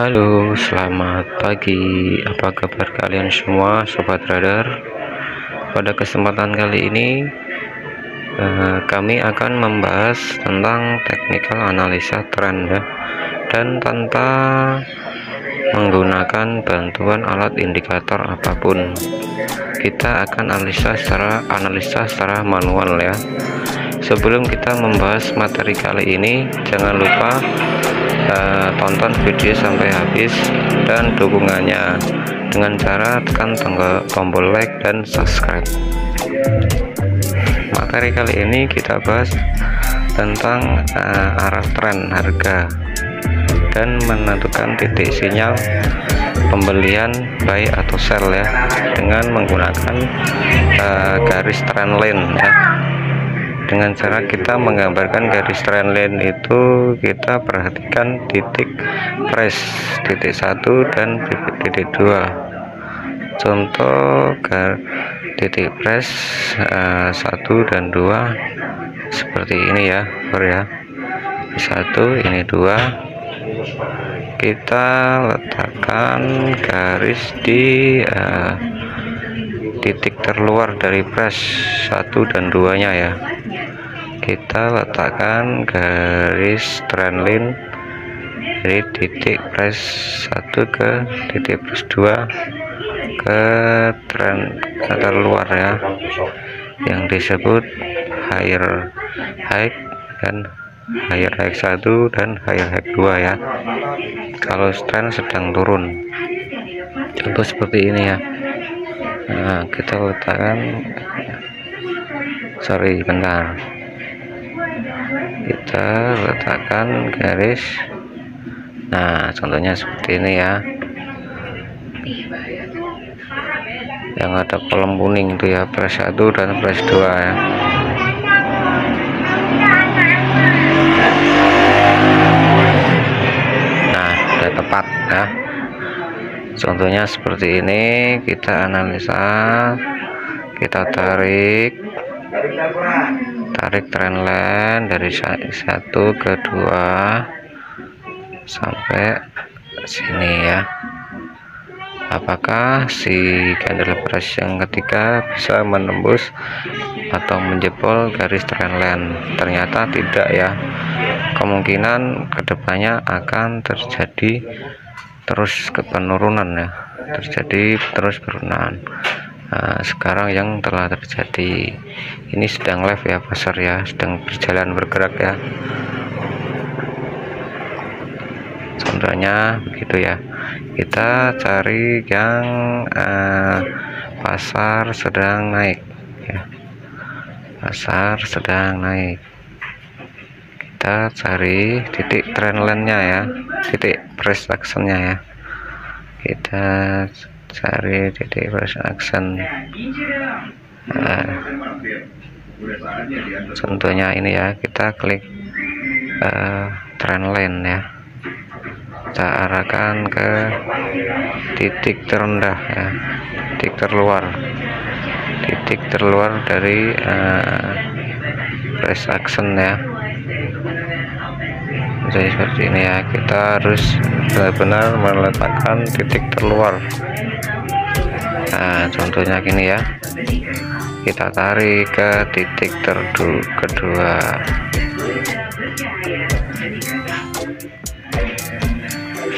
Halo, selamat pagi. Apa kabar kalian semua, sobat radar? Pada kesempatan kali ini, kami akan membahas tentang technical analisa tren ya, dan tanpa menggunakan bantuan alat indikator apapun. Kita akan analisa secara manual ya. Sebelum kita membahas materi kali ini, jangan lupa tonton video sampai habis dan dukungannya dengan cara tekan tombol like dan subscribe. Materi kali ini kita bahas tentang arah tren harga dan menentukan titik sinyal pembelian buy atau sell ya, dengan menggunakan garis trendline ya. Dengan cara kita menggambarkan garis trendline itu, kita perhatikan titik price, titik 1 dan titik 2. Contoh titik price 1 dan 2 seperti ini ya, ini 1, ini 2. Kita letakkan garis di titik terluar dari price 1 dan 2 nya ya. Kita letakkan garis trendline dari titik price 1 ke titik price 2 ke trend terluar ya, yang disebut higher high dan higher high 1 dan higher high 2 ya, kalau trend sedang turun. Contoh seperti ini ya. Nah, kita letakkan kita letakkan garis, nah contohnya seperti ini ya, yang ada kolom kuning itu ya, price 1 dan price 2 ya. Nah, sudah tepat ya. Contohnya seperti ini, kita analisa, kita tarik trendline dari 1 ke 2 sampai sini ya. Apakah si candle price yang ketiga bisa menembus atau menjebol garis trendline? Ternyata tidak ya. Kemungkinan kedepannya akan terjadi terus penurunan ya, terjadi terus penurunan. Nah, sekarang yang telah terjadi ini sedang live ya, pasar ya, sedang berjalan bergerak ya. Contohnya begitu ya. Kita cari yang pasar sedang naik ya, pasar sedang naik. Kita cari titik trendline-nya ya, titik price action-nya ya. Kita cari titik price action. Contohnya ini ya, kita klik trendline ya, kita arahkan ke titik terendah ya, titik terluar dari price action ya. Jadi seperti ini ya, kita harus benar-benar meletakkan titik terluar. Nah, contohnya gini ya, kita tarik ke titik kedua.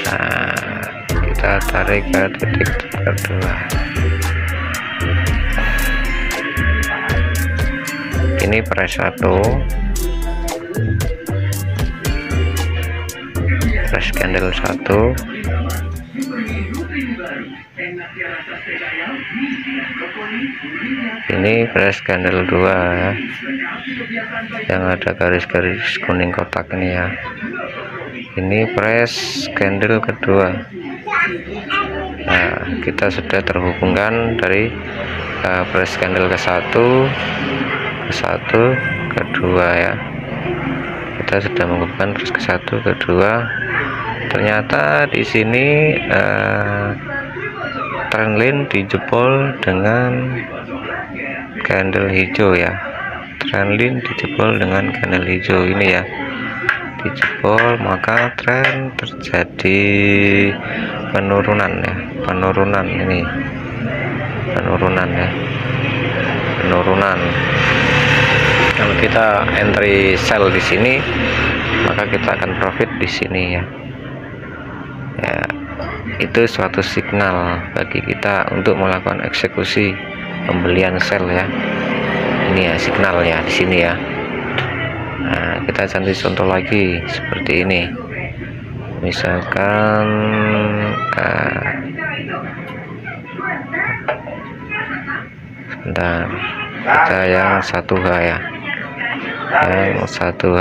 Nah, kita tarik ke titik kedua. Ini price 1, price candle 1, ini price candle 2 ya, yang ada garis-garis kuning kotak ini ya. Ini price candle kedua. Nah, kita sudah terhubungkan dari price candle ke 1 ke 2 ya. Kita sudah menghubungkan price ke 1 ke 2. Ternyata di sini trendline dijebol dengan candle hijau ya. Trendline dijebol dengan candle hijau ini ya. dijebol, maka tren terjadi penurunan ya, penurunan ini, penurunan ya, penurunan. Kalau kita entry sell di sini, maka kita akan profit di sini ya. Ya, itu suatu signal bagi kita untuk melakukan eksekusi pembelian sell ya. Ini ya signalnya di sini ya. Nah, kita cari contoh lagi seperti ini. Misalkan sebentar, kita yang 1H ya, yang 1H.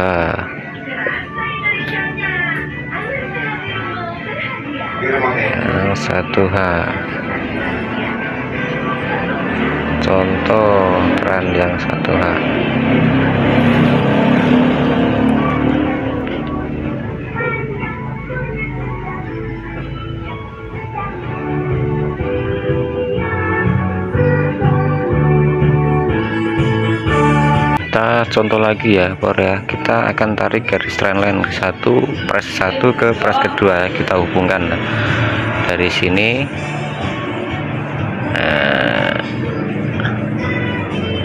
Yang 1H, contoh tren yang 1H. Kita contoh lagi ya Korea, kita akan tarik garis trendline ke 1, press 1 ke press kedua, kita hubungkan dari sini. Nah,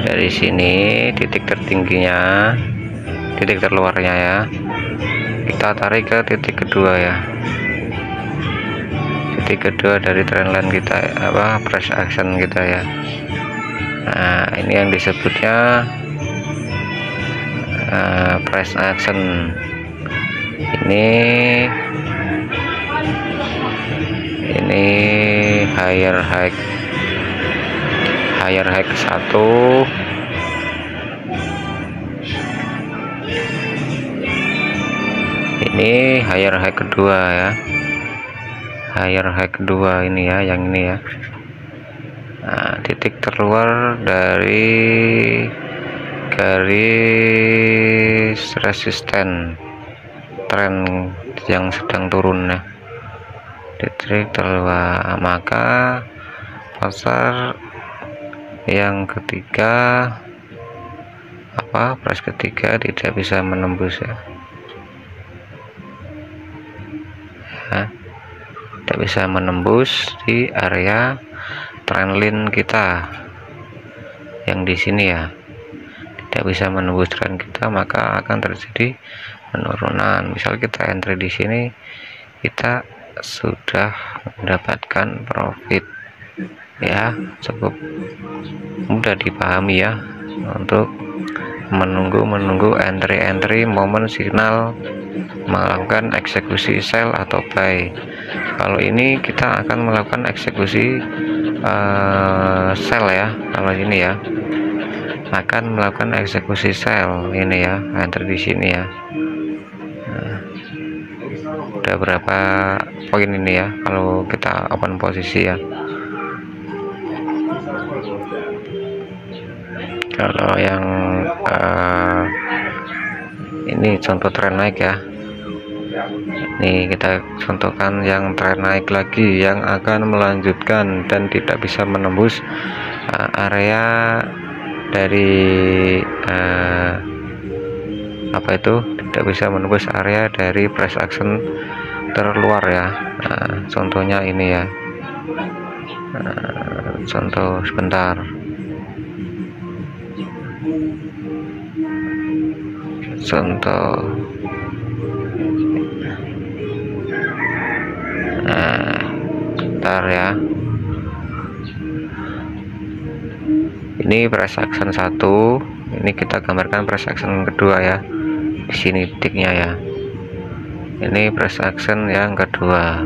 dari sini titik tertingginya, titik terluarnya ya, kita tarik ke titik kedua ya, titik kedua dari trendline kita, price action kita ya. Nah, ini yang disebutnya price action. Ini higher high 1, ini higher high kedua ya, higher high kedua ini ya, yang ini ya. Nah, titik terluar dari garis resisten tren yang sedang turun ya, titik terluar, maka pasar yang ketiga price ketiga tidak bisa menembus ya, tidak bisa menembus di area trendline kita yang di sini ya, tidak bisa menembus tren kita, maka akan terjadi penurunan. Misal kita entry di sini, kita sudah mendapatkan profit ya, cukup mudah dipahami ya untuk menunggu entry momen signal melakukan eksekusi sell atau buy. Kalau ini kita akan melakukan eksekusi sell ya, kalau ini ya akan melakukan eksekusi sell ini ya, enter di sini ya. Nah, udah berapa poin ini ya kalau kita open posisi ya. Kalau yang ini contoh tren naik ya, ini kita contohkan yang tren naik lagi yang akan melanjutkan dan tidak bisa menembus area dari tidak bisa menembus area dari price action terluar ya. Nah, contohnya ini ya, contoh sebentar, contoh bentar ya. Ini price action 1, ini kita gambarkan price action kedua ya, di sini titiknya ya. Ini price action yang kedua.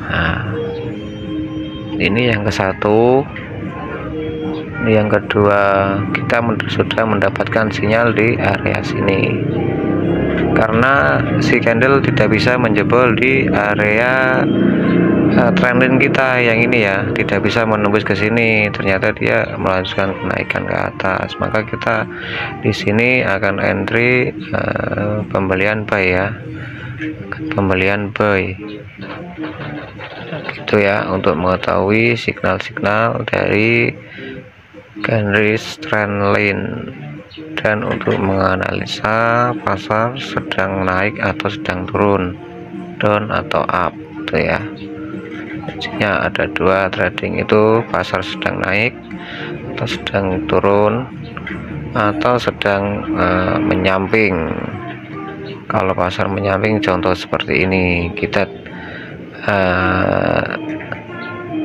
Nah, ini yang ke 1, ini yang kedua. Kita sudah mendapatkan sinyal di area sini, karena si candle tidak bisa menjebol di area trendline kita yang ini ya, tidak bisa menembus ke sini, ternyata dia melanjutkan kenaikan ke atas, maka kita di sini akan entry pembelian buy ya, pembelian buy gitu ya, untuk mengetahui signal-signal dari garis trendline, dan untuk menganalisa pasar sedang naik atau sedang turun, down atau up, gitu ya. Kuncinya ada dua, trading itu pasar sedang naik atau sedang turun atau sedang menyamping. Kalau pasar menyamping, contoh seperti ini, kita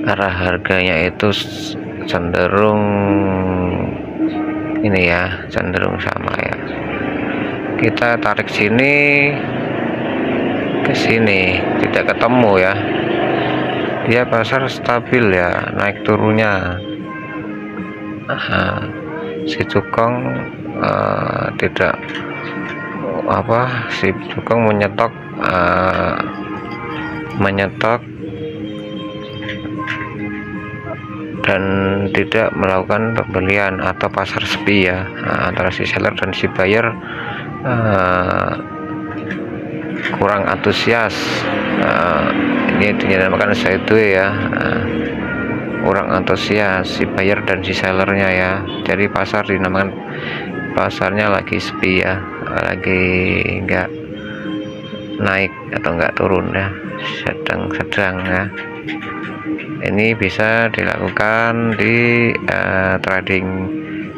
arah harganya itu cenderung ini ya, cenderung sama ya. Kita tarik sini ke sini, tidak ketemu ya. Dia pasar stabil ya, naik turunnya. Si cukong tidak si cukong menyetok dan tidak melakukan pembelian atau pasar sepi ya. Antara si seller dan si buyer kurang antusias. Ini dinamakan sideways ya. Kurang antusias si buyer dan si sellernya ya. Jadi pasar dinamakan pasarnya lagi sepi ya, lagi enggak naik atau enggak turun ya, sedang ya. Ini bisa dilakukan di trading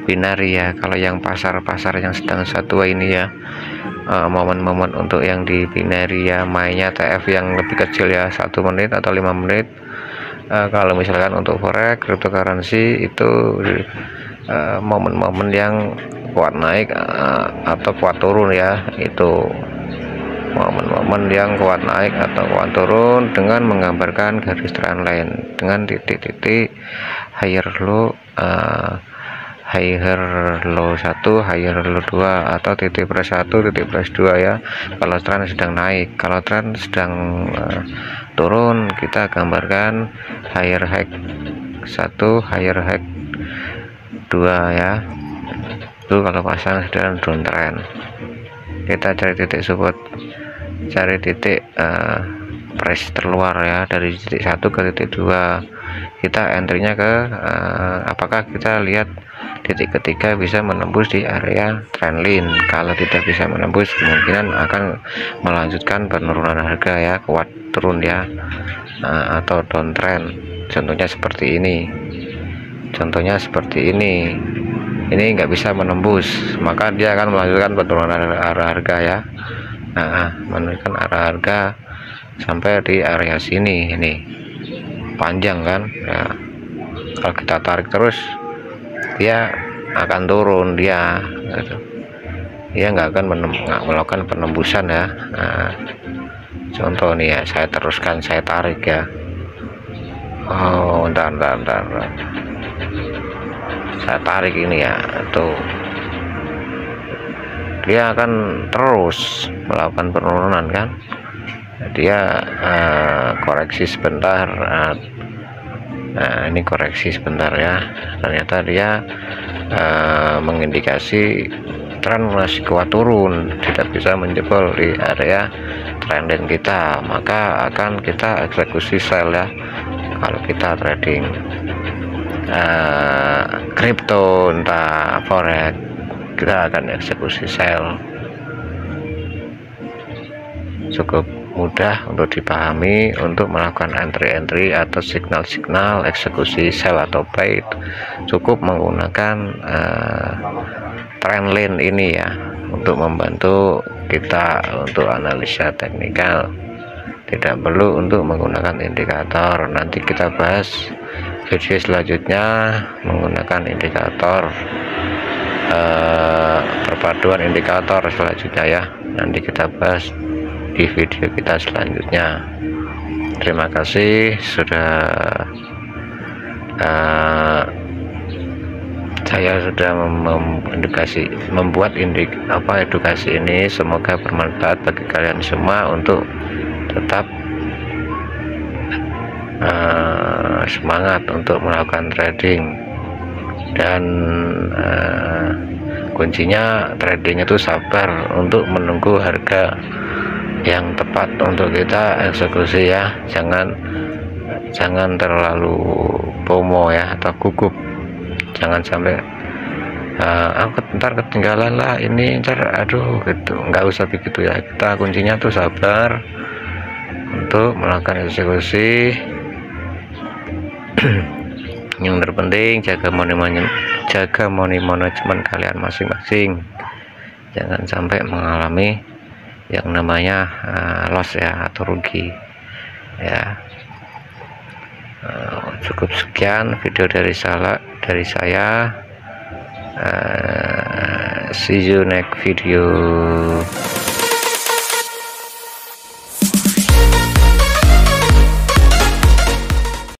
binary ya. Kalau yang pasar-pasar yang sedang satwa ini ya, momen-momen untuk yang di binary ya, mainnya TF yang lebih kecil ya, 1 menit atau 5 menit. Kalau misalkan untuk forex, cryptocurrency itu momen-momen yang kuat naik atau kuat turun ya. Itu momen-momen yang kuat naik atau kuat turun dengan menggambarkan garis trendline dengan titik-titik higher low, higher low 1, higher low 2, atau titik price 1, titik price 2 ya. Kalau tren sedang naik, kalau tren sedang turun, kita gambarkan higher high 1, higher high 2 ya. Itu kalau pasang sedang downtrend. Kita cari titik support, cari titik price terluar ya, dari titik 1 ke titik 2. Kita entry-nya ke apakah kita lihat titik ketiga bisa menembus di area trendline. Kalau tidak bisa menembus, kemungkinan akan melanjutkan penurunan harga ya, kuat turun ya, atau downtrend. Contohnya seperti ini, ini nggak bisa menembus, maka dia akan melanjutkan penurunan arah harga ya. Menunjukkan arah harga sampai di area sini, ini panjang kan ya. Kalau kita tarik terus, dia akan turun dia gitu. Dia nggak akan melakukan penembusan ya. Contoh nih ya, saya teruskan, saya tarik ya. Bentar. Saya tarik ini ya, tuh dia akan terus melakukan penurunan kan. Dia koreksi sebentar. Ini koreksi sebentar ya, ternyata dia mengindikasi tren masih kuat turun, tidak bisa menjebol di area trendline kita, maka akan kita eksekusi sell ya. Kalau kita trading kripto entah forex, kita akan eksekusi sell. Cukup mudah untuk dipahami untuk melakukan entry atau signal eksekusi sell atau buy. Cukup menggunakan trendline ini ya, untuk membantu kita untuk analisa teknikal. Tidak perlu untuk menggunakan indikator. Nanti kita bahas video selanjutnya menggunakan indikator, perpaduan indikator selanjutnya ya. Nanti kita bahas di video kita selanjutnya. Terima kasih sudah saya sudah membuat edukasi ini. Semoga bermanfaat bagi kalian semua untuk tetap semangat untuk melakukan trading. Dan kuncinya trading itu sabar untuk menunggu harga yang tepat untuk kita eksekusi ya. Jangan terlalu FOMO ya, atau gugup. jangan sampai aku ntar ketinggalan lah, ini ntar aduh gitu. Nggak usah begitu ya, kita kuncinya tuh sabar untuk melakukan eksekusi. Yang terpenting jaga money manajemen kalian masing-masing, jangan sampai mengalami yang namanya loss ya, atau rugi ya. Cukup sekian video dari saya. See you next video.